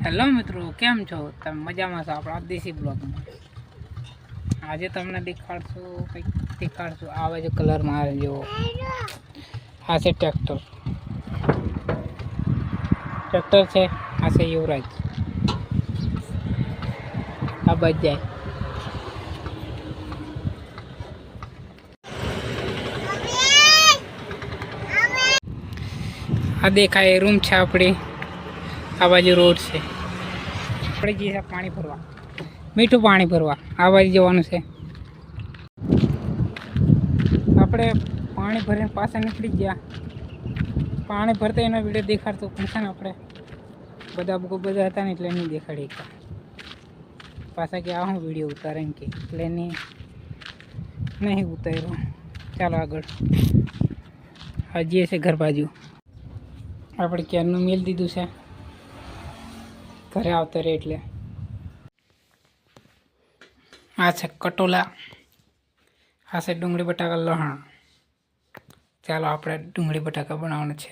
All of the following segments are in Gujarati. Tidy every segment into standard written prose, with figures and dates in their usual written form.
હેલો મિત્રો, કેમ છો તમે? મજામાં છો? આપણા દેશી બ્લોગમાં આજે તમને દેખાડશું આવે છે કલરમાં આવે જેવો. આ છે ટ્રેક્ટર છે. આ છે યુવરાજ. આ બજાય આ દેખાય રૂમ છે આપણી. આ બાજુ રોડ છે. આપણે જઈએ પાણી ભરવા, મીઠું પાણી ભરવા. આ બાજુ જવાનું છે. આપણે પાણી ભરીને પાછા નીકળી ગયા. પાણી ભરતા એનો વિડીયો દેખાડતો પણ છે ને આપણે બધા હતા ને એટલે નહીં દેખાડી. પાછા કે આ હું વિડીયો ઉતારે કે એટલે નહીં ઉતાર્યો. ચાલો આગળ હજી છે ઘર બાજુ. આપણે ક્યારનું મેલ દીધું છે ઘરે આવતા રહે એટલે. આ છે કટોલા. આ છે ડુંગળી બટાકા લહણ. ચાલો આપણે ડુંગળી બટાકા બનાવવાનું છે.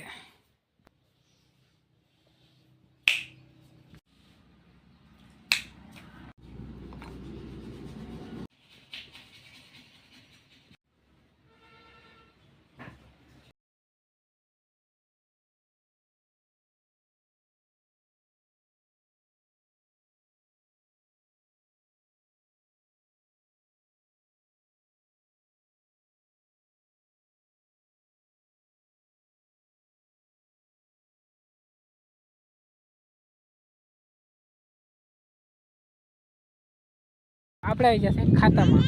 આપણે આવી જશે ખાતામાં.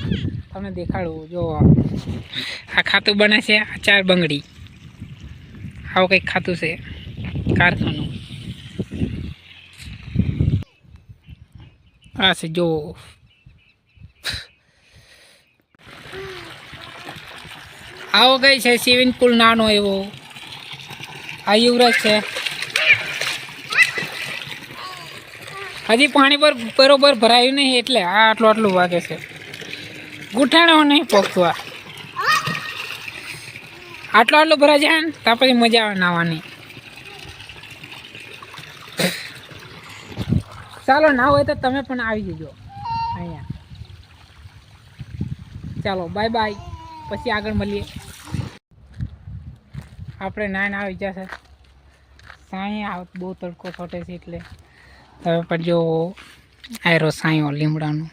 તમને દેખાડવું જો આ ખાતું બને છે. આ 4 બંગડી આવું કંઈક ખાતું છે કારખાનું. આ છે જો આવો કઈ છે સ્વિમિંગ પુલ નાનો એવો. આ યુવરાજ છે. હજી પાણી પર બરોબર ભરાયું નહીં એટલે આટલું વાગે છે. ગુઠાણો નહીં પોખતું. આટલું ભરાય જાય ને તો પછી મજા આવે નાવાની. ચાલો ના હોય તો તમે પણ આવી જજો અહીંયા. ચાલો બાય બાય, પછી આગળ મળીએ. આપણે નાઈને આવી જશે. સાંઈ બહુ તડકો છોટે છે એટલે હવે પણ જો આયરો સાંયો લીમડાનો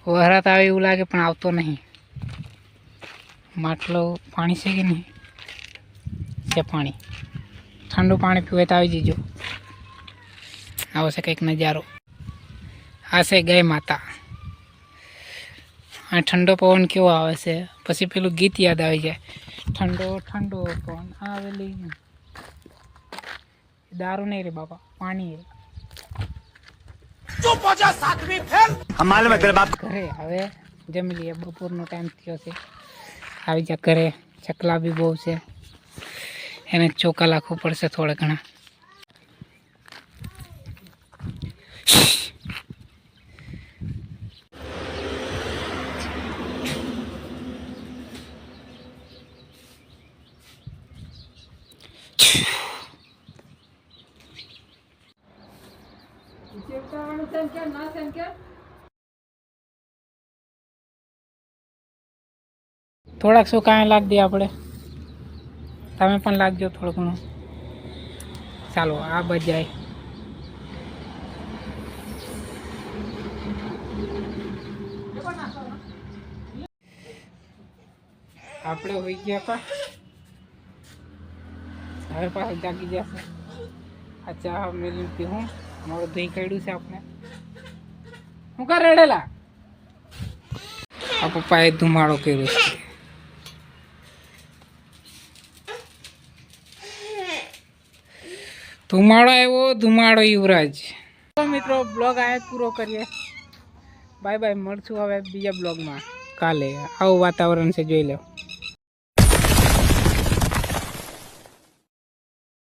વરાત આવે એવું લાગે પણ આવતો નહીં. માટલો પાણી છે કે નહીં? છે પાણી. ઠંડુ પાણી પીવે તો આવી જજો. આવો છે કંઈક નજારો. આ છે ગાય માતા. આ ઠંડો પવન કેવો આવે છે. પછી પેલું ગીત યાદ આવી જાય, ઠંડો ઠંડો પવન આવેલી. દારૂ નહીં રે બાપા, પાણી રે. ઘરે હવે જમી લઈએ. બપોરનો ટાઈમ થયો છે. આવી જા ઘરે. ચકલા બી બહુ છે, એને ચોખા લાખવું પડશે થોડા ઘણા. થોડાક શું કાંઈ લાગ દે આપણે. તમે પણ લાગજો થોડું ઘણું. ચાલો આ બજાય. આપણે હોઈ ગયા હતા. હવે પાછું જાગી જશે. આ ચા મેલી પીવું. અમારું દહીં કાઢ્યું છે આપણે. હું કા રેડેલા? આ પપ્પાએ ધુમાડો કર્યો છે. ધુમાડો યુવરાજ. તો મિત્રો બ્લોગ આ પૂરો કરીએ. Bye bye. મળશું હવે બીજા બ્લોગમાં કાલે. આવું વાતાવરણ છે, જોઈ લો.